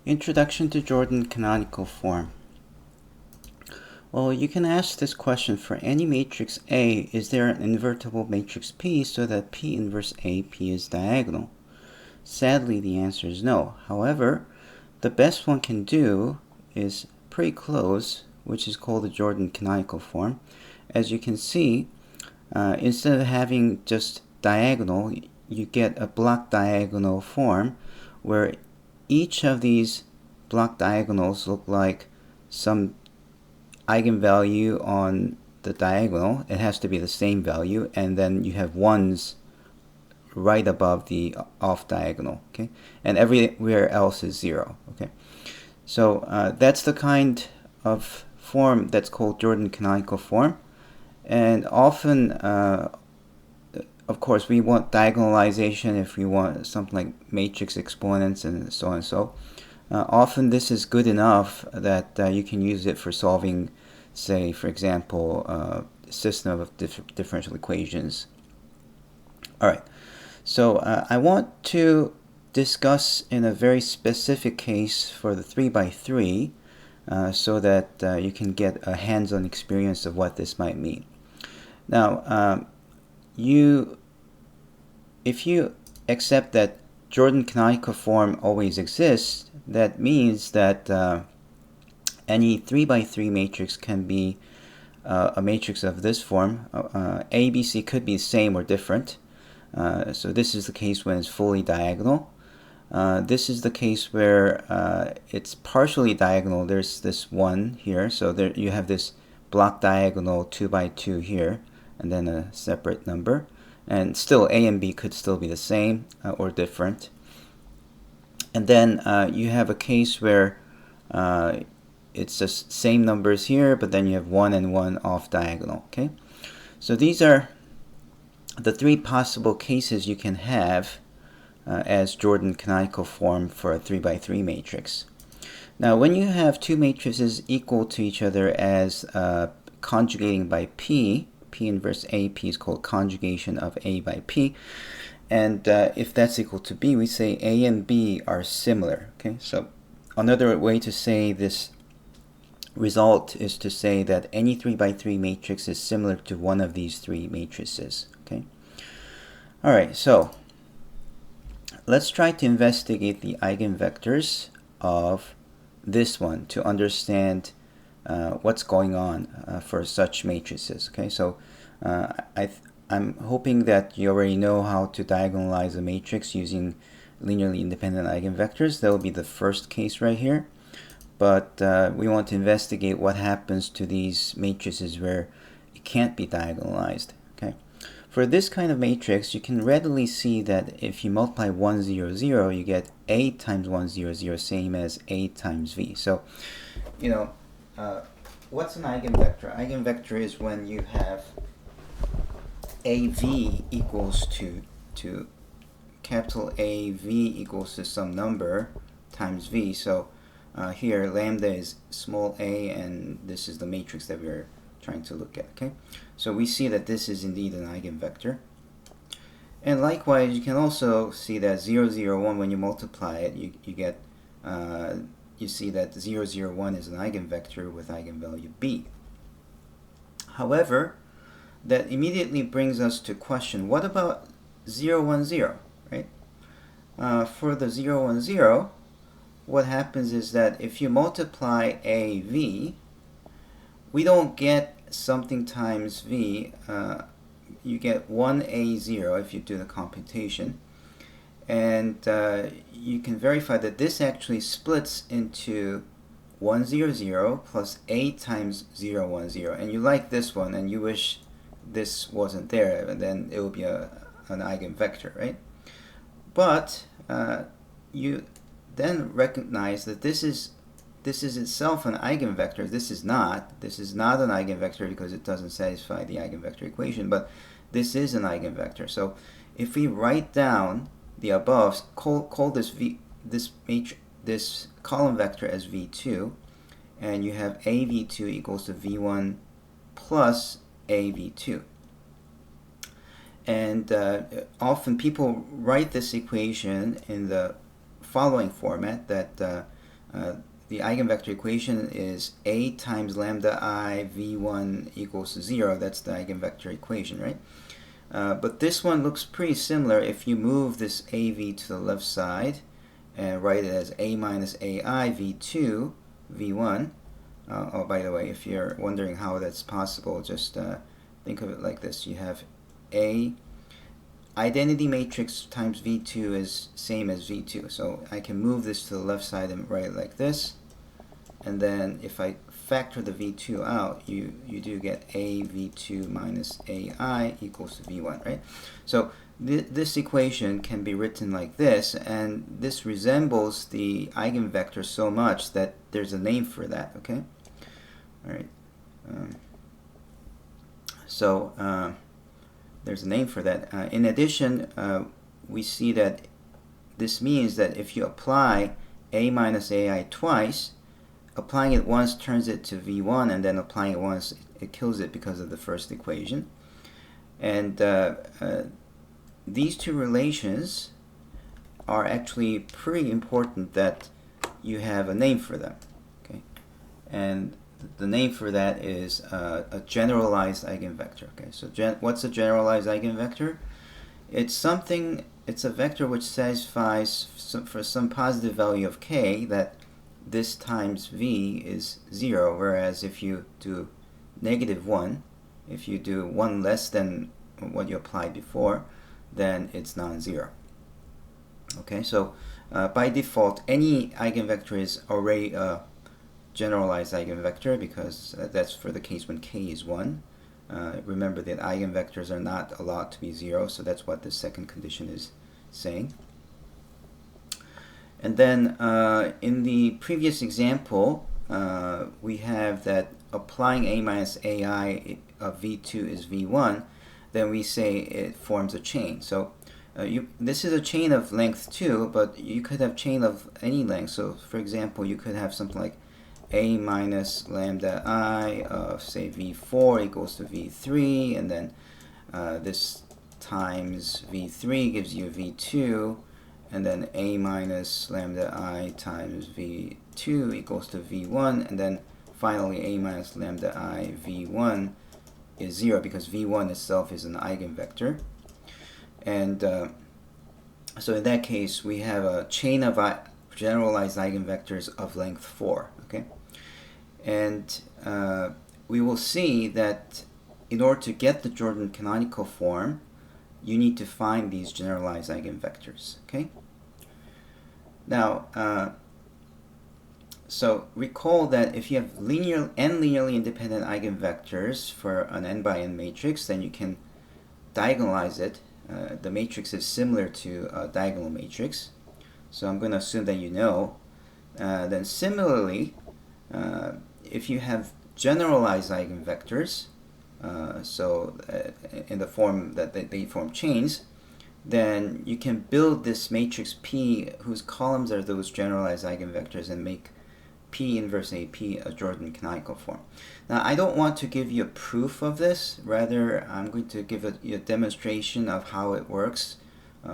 Introduction to Jordan canonical form. Well, you can ask this question for any matrix A, is there an invertible matrix P so that P inverse AP is diagonal? Sadly, the answer is no. However, the best one can do is pretty close, which is called the Jordan canonical form. As you can see, instead of having just diagonal, you get a block diagonal form where each of these block diagonals look like some eigenvalue on the diagonal. It has to be the same value, and then you have ones right above the off diagonal, okay? And everywhere else is 0, okay? So that's the kind of form that's called Jordan canonical form. And often, of course, we want diagonalization if we want something like matrix exponents and so on and so. Often this is good enough that you can use it for solving, say, for example, a system of differential equations. All right, so I want to discuss in a very specific case for the 3x3 so that you can get a hands-on experience of what this might mean. Now, if you accept that Jordan canonical form always exists, that means that any 3x3 matrix can be a matrix of this form. A, B, C could be the same or different. So this is the case when it's fully diagonal. This is the case where it's partially diagonal. There's this 1 here. So there you have this block diagonal 2x2 here, and then a separate number. And still, A and B could still be the same or different. And then you have a case where it's the same numbers here, but then you have 1 and 1 off diagonal, okay? So these are the 3 possible cases you can have as Jordan canonical form for a 3x3 matrix. Now, when you have 2 matrices equal to each other as conjugating by P inverse AP is called conjugation of A by P. And if that's equal to B, we say A and B are similar. Okay, so another way to say this result is to say that any 3x3 matrix is similar to one of these 3 matrices. Okay. All right, so let's try to investigate the eigenvectors of this one to understand what's going on for such matrices. Okay, so I'm hoping that you already know how to diagonalize a matrix using linearly independent eigenvectors. That will be the first case right here. But we want to investigate what happens to these matrices where it can't be diagonalized. Okay, for this kind of matrix, you can readily see that if you multiply 1, 0, 0, you get A times 1, 0, 0, same as A times V. So, you know, what's an eigenvector? Eigenvector is when you have AV equals to capital AV equals to some number times V. So here lambda is small a, and this is the matrix that we're trying to look at. Okay, so we see that this is indeed an eigenvector. And likewise, you can also see that 0, 0, 1, when you multiply it, you get you see that 0, 0, 1 is an eigenvector with eigenvalue b. However, that immediately brings us to question, what about 0, 1, 0, right? For the 0, 1, 0, what happens is that if you multiply AV, we don't get something times V. You get 1A0 if you do the computation. And you can verify that this actually splits into 1, 0, 0 plus A times 0, 1, 0. And you like this one, and you wish this wasn't there, and then it would be an eigenvector, right? But you then recognize that this is itself an eigenvector. This is not an eigenvector because it doesn't satisfy the eigenvector equation, but this is an eigenvector. So if we write down the above, call this column vector as V2, and you have AV2 equals to V1 plus AV2. And often people write this equation in the following format, that The eigenvector equation is A times lambda I v1 equals to 0. That's the eigenvector equation, right? But this one looks pretty similar if you move this AV to the left side and write it as A minus AI v2 v1. Oh, by the way, if you're wondering how that's possible, just think of it like this. You have A identity matrix times v2 is same as v2. So I can move this to the left side and write it like this. And then if I factor the v2 out, you do get a v2 minus ai equals to v1, right? So this equation can be written like this, and this resembles the eigenvector so much that there's a name for that, okay? All right. There's a name for that. In addition, we see that this means that if you apply a minus ai twice, applying it once turns it to v1, and then applying it once, it kills it because of the first equation. And these two relations are actually pretty important that you have a name for them. Okay, and the name for that is a generalized eigenvector. Okay, so what's a generalized eigenvector? It's a vector which satisfies for some positive value of k that this times v is 0, whereas if you do -1, if you do 1 less than what you applied before, then it's non-zero. Okay, so by default, any eigenvector is already a generalized eigenvector because that's for the case when k is 1. Remember that eigenvectors are not allowed to be 0, so that's what the second condition is saying. And then in the previous example, we have that applying a minus ai of v2 is v1, then we say it forms a chain. So this is a chain of length 2, but you could have chain of any length. So for example, you could have something like a minus lambda I of say v4 equals to v3, and then this times v3 gives you v2, and then a minus lambda I times v2 equals to v1, and then finally a minus lambda I v1 is 0 because v1 itself is an eigenvector. And so in that case, we have a chain of generalized eigenvectors of length 4. Okay, and we will see that in order to get the Jordan canonical form, you need to find these generalized eigenvectors. Okay. Now, so recall that if you have n linearly independent eigenvectors for an n by n matrix, then you can diagonalize it. The matrix is similar to a diagonal matrix, so I'm going to assume that you know. Then similarly, if you have generalized eigenvectors, in the form that they form chains, then you can build this matrix P whose columns are those generalized eigenvectors and make P inverse AP a Jordan canonical form. Now, I don't want to give you a proof of this. Rather, I'm going to give a demonstration of how it works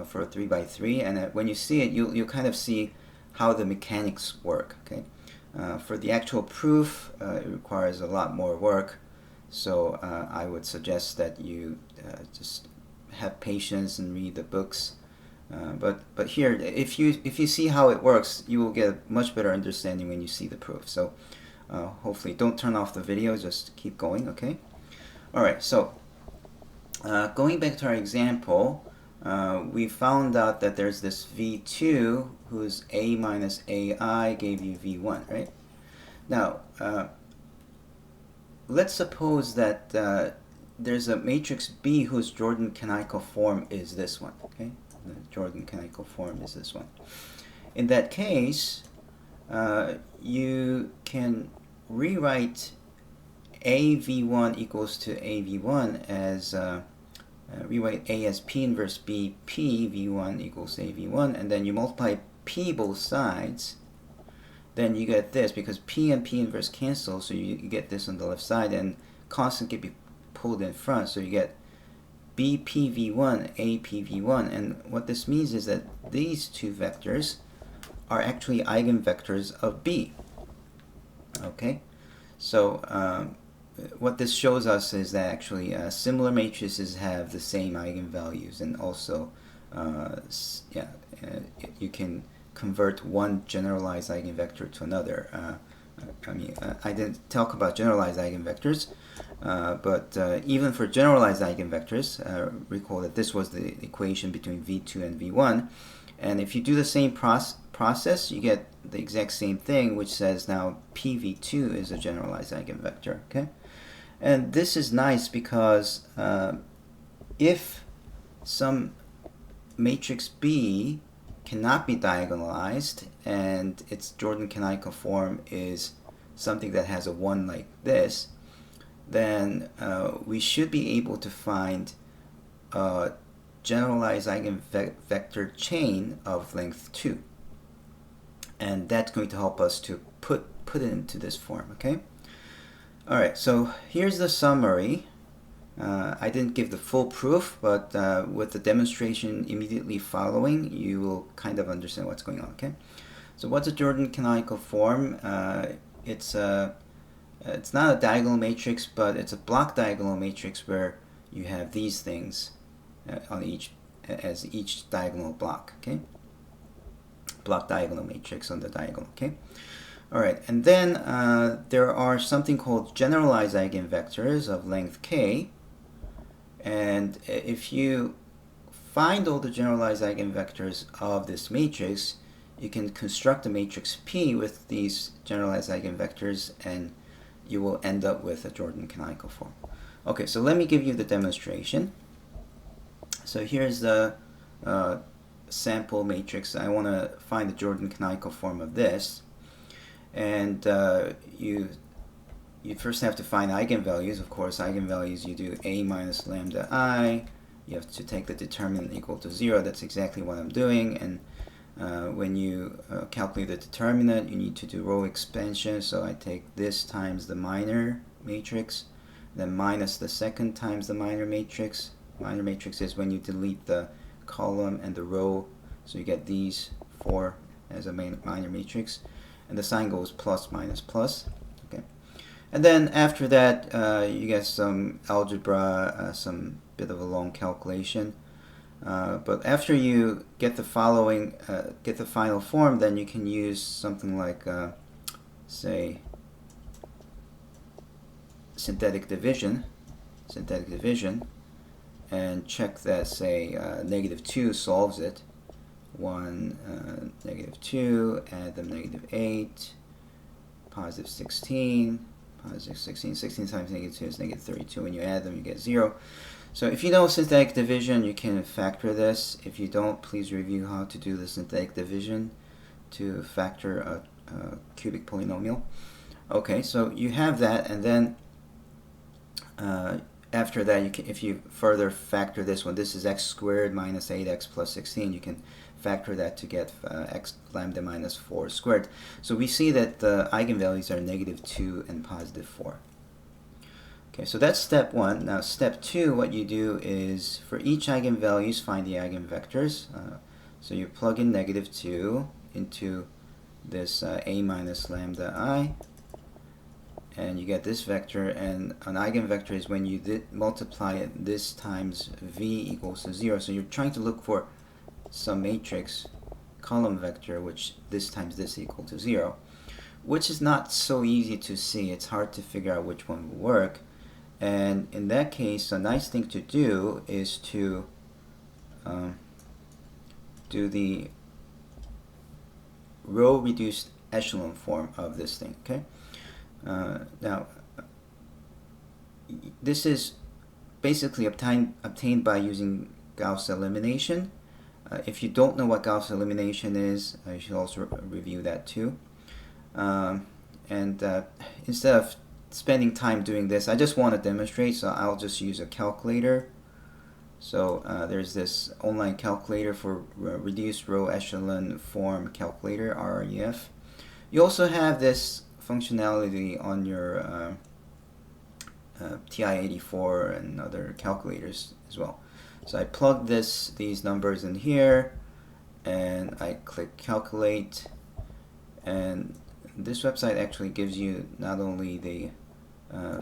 for a 3x3. And when you see it, you'll kind of see how the mechanics work. Okay. For the actual proof, it requires a lot more work. So I would suggest that you just have patience and read the books. But here, if you see how it works, you will get a much better understanding when you see the proof. So hopefully, don't turn off the video. Just keep going. Okay. All right. So going back to our example, we found out that there's this v2 whose a minus ai gave you v1, right? Now, let's suppose that there's a matrix B whose Jordan canonical form is this one. Okay, the Jordan canonical form is this one. In that case, you can rewrite AV1 equals to AV1 as rewrite A as P inverse B, P V1 equals AV1, and then you multiply P both sides. Then you get this because P and P inverse cancel, so you get this on the left side, and constant can be pulled in front, so you get BPV1, APV1, and what this means is that these two vectors are actually eigenvectors of B. Okay, so what this shows us is that actually similar matrices have the same eigenvalues, and also you can convert one generalized eigenvector to another. I didn't talk about generalized eigenvectors, but even for generalized eigenvectors, recall that this was the equation between V2 and V1, and if you do the same process, you get the exact same thing, which says now PV2 is a generalized eigenvector. Okay, and this is nice because if some matrix B cannot be diagonalized and its Jordan canonical form is something that has a 1 like this, then we should be able to find a generalized eigenvector chain of length 2. And that's going to help us to put it into this form, okay? All right, so here's the summary. I didn't give the full proof, but with the demonstration immediately following, you will kind of understand what's going on, okay? So what's a Jordan canonical form? It's not a diagonal matrix, but it's a block diagonal matrix where you have these things on each diagonal block, okay? Block diagonal matrix on the diagonal, okay? All right, and then there are something called generalized eigenvectors of length k, and if you find all the generalized eigenvectors of this matrix, you can construct a matrix P with these generalized eigenvectors, and you will end up with a Jordan canonical form. Okay, so let me give you the demonstration. So here's the sample matrix. I want to find the Jordan canonical form of this, and you first have to find eigenvalues. Of course, eigenvalues, you do a minus lambda I. You have to take the determinant equal to 0. That's exactly what I'm doing. And when you calculate the determinant, you need to do row expansion. So I take this times the minor matrix, then minus the second times the minor matrix. Minor matrix is when you delete the column and the row, so you get these 4 as a minor matrix, and the sign goes plus minus plus. Okay, and then after that you get some algebra, some bit of a long calculation, but after you get the following, get the final form, then you can use something like say synthetic division, and check that, say, -2 solves it. 1, -2, add them -8, positive 16, positive 16. 16 times -2 is -32. When you add them, you get 0. So if you know synthetic division, you can factor this. If you don't, please review how to do the synthetic division to factor a cubic polynomial. Okay, so you have that, and then after that, if you further factor this one, this is x squared minus 8x plus 16. You can factor that to get x lambda minus 4 squared. So we see that the eigenvalues are -2 and +4. Okay, so that's step 1. Now step 2, what you do is for each eigenvalues, find the eigenvectors. So you plug in -2 into this a minus lambda I, and you get this vector, and an eigenvector is when you multiply it this times v equals to 0. So you're trying to look for some matrix column vector which this times this equal to 0, which is not so easy to see. It's hard to figure out which one will work, and in that case a nice thing to do is to do the row reduced echelon form of this thing. Okay. Now, this is basically obtained by using Gauss elimination. If you don't know what Gauss elimination is, you should also review that too. Instead of spending time doing this, I just want to demonstrate, so I'll just use a calculator. So there's this online calculator for reduced row echelon form calculator, RREF. You also have this functionality on your TI-84 and other calculators as well. So I plug these numbers in here, and I click calculate, And this website actually gives you not only the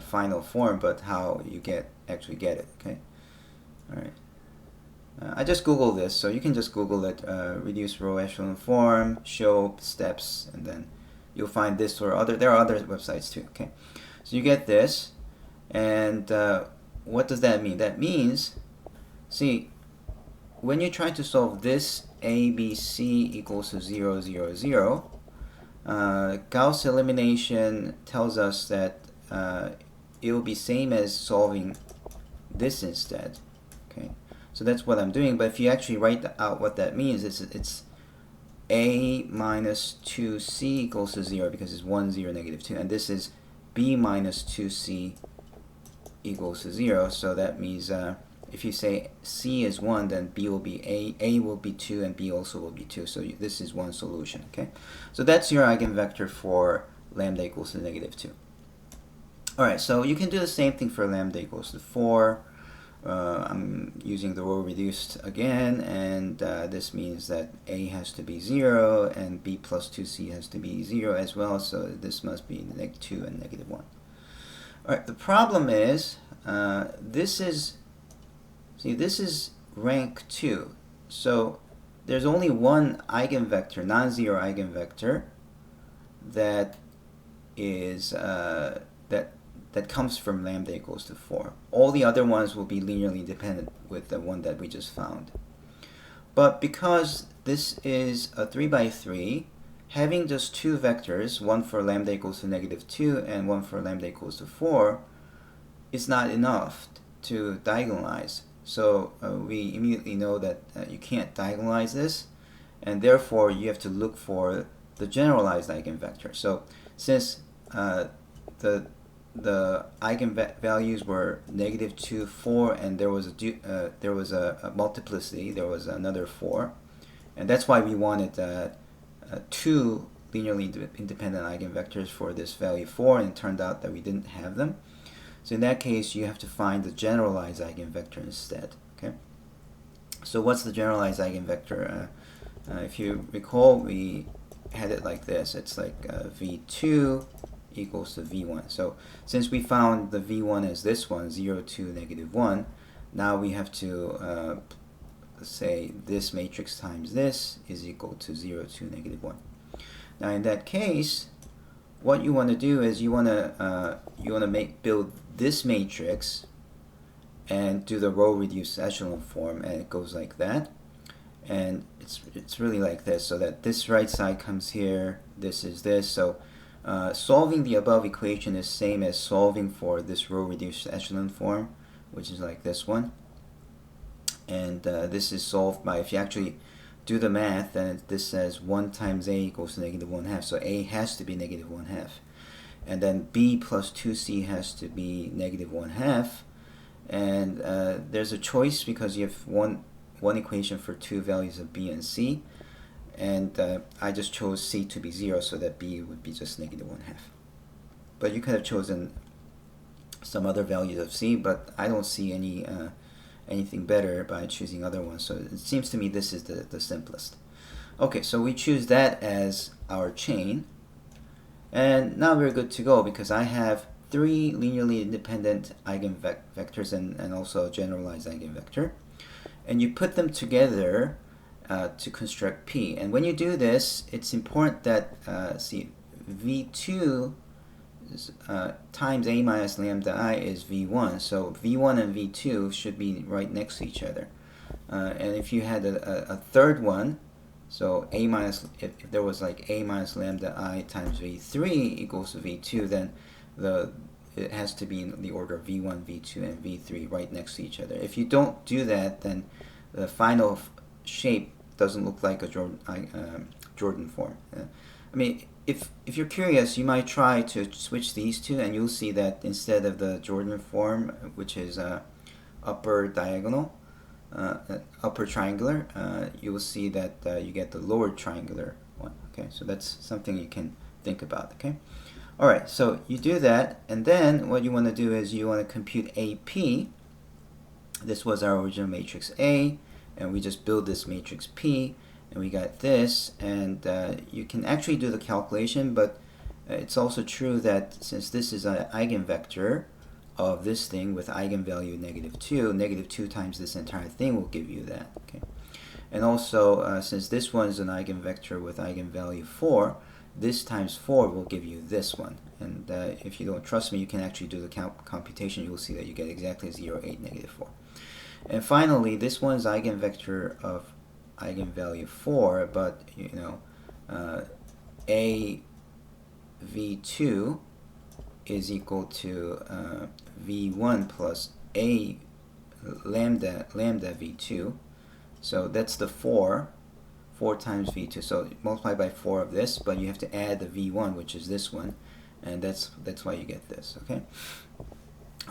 final form, but how you actually get it. Okay. All right. I just Googled this, so you can just Google it, reduce row echelon form, show steps, and then you'll find this or other. There are other websites too. Okay, so you get this, and what does that mean? That means, see, when you try to solve this ABC equals to 0, 0, 0, Gauss elimination tells us that it will be same as solving this instead. Okay. So that's what I'm doing, but if you actually write out what that means, it's a minus 2c equals to 0 because it's 1, 0, negative 2, and this is b minus 2c equals to 0, so that means if you say c is 1, then b will be a will be 2, and b also will be 2, so this is one solution. Okay, so that's your eigenvector for lambda equals to negative 2. Alright, so you can do the same thing for lambda equals to 4. I'm using the row reduced again, and this means that a has to be 0 and b plus 2c has to be 0 as well, so this must be negative 2 and negative 1. Alright, the problem is this is rank 2, so there's only one eigenvector, non-zero eigenvector, that is that comes from lambda equals to 4. All the other ones will be linearly dependent with the one that we just found. But because this is a 3 by 3, having just two vectors, one for lambda equals to negative 2 and one for lambda equals to 4, is not enough to diagonalize. So we immediately know that you can't diagonalize this, and therefore you have to look for the generalized eigenvector. So since the eigenvalues were negative 2, 4, and there was a multiplicity, there was another 4, and that's why we wanted two linearly independent eigenvectors for this value 4, and it turned out that we didn't have them. So in that case, you have to find the generalized eigenvector instead. Okay. So what's the generalized eigenvector? If you recall, we had it like this. It's like v2 equals to v1. So since we found the v1 as this one, 0, 2, negative 1, now we have to say this matrix times this is equal to 0, 2, negative 1. Now in that case, what you want to do is you want to build this matrix and do the row reduced echelon form, and it goes like that, and it's really like this, so that this right side comes here, this is this. So solving the above equation is same as solving for this row reduced echelon form, which is like this one, and this is solved by, if you actually do the math, then this says 1 times a equals to negative 1/2, so a has to be negative 1/2, and then b plus 2c has to be negative 1/2, and there's a choice because you have one equation for two values of b and c, and I just chose c to be 0 so that b would be just negative 1/2. But you could have chosen some other values of c, but I don't see anything better by choosing other ones, so it seems to me this is the simplest. Okay, so we choose that as our chain, and now we're good to go because I have 3 linearly independent eigenvectors and also a generalized eigenvector, and you put them together to construct P. And when you do this, it's important that see, V2 times a minus lambda I is v1, so v1 and v2 should be right next to each other, and if you had a third one, so a minus, if there was like a minus lambda I times v3 equals to v2, then it has to be in the order of v1, v2, and v3 right next to each other. If you don't do that, then the final shape doesn't look like a Jordan form. I mean, if you're curious, you might try to switch these two, and you'll see that instead of the Jordan form, which is upper diagonal, upper triangular, you will see that you get the lower triangular one. Okay, so that's something you can think about. Okay, all right. So you do that, and then what you want to do is you want to compute AP. This was our original matrix A, and we just build this matrix P. and we got this, and you can actually do the calculation, but it's also true that since this is an eigenvector of this thing with eigenvalue -2, -2 times this entire thing will give you that. Okay, and also since this one is an eigenvector with eigenvalue 4, this times 4 will give you this one. And if you don't trust me, you can actually do the computation. You'll see that you get exactly 0, 8, -4. And finally, this one is eigenvector of eigenvalue 4, but you know, a v2 is equal to v1 plus a lambda v2. So that's the 4 times v2. So multiply by 4 of this, but you have to add the v1, which is this one, and that's why you get this. Okay.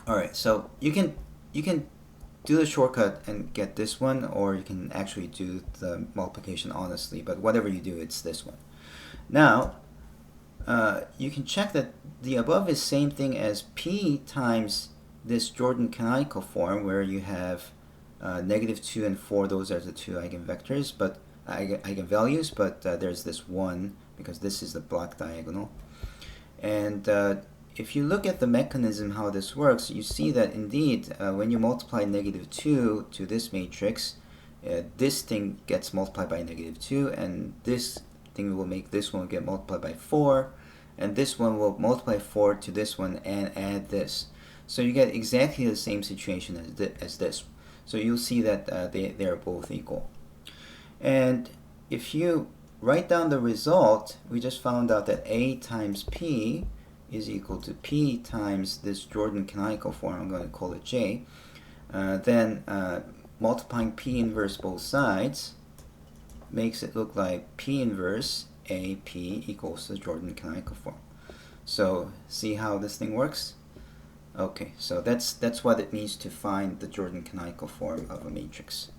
All right. So you can do the shortcut and get this one, or you can actually do the multiplication honestly. But whatever you do, it's this one. Now you can check that the above is same thing as p times this Jordan canonical form, where you have -2 and 4. Those are the two eigenvectors, but eigenvalues. But there's this 1 because this is the block diagonal. And if you look at the mechanism how this works, you see that indeed when you multiply -2 to this matrix, this thing gets multiplied by -2, and this thing will make this one get multiplied by 4, and this one will multiply 4 to this one and add this. So you get exactly the same situation as this. So you'll see that they are both equal. And if you write down the result, we just found out that a times p is equal to p times this Jordan canonical form. I'm going to call it j. Then multiplying p inverse both sides makes it look like p inverse AP equals the Jordan canonical form. So see how this thing works? Okay, so that's what it means to find the Jordan canonical form of a matrix.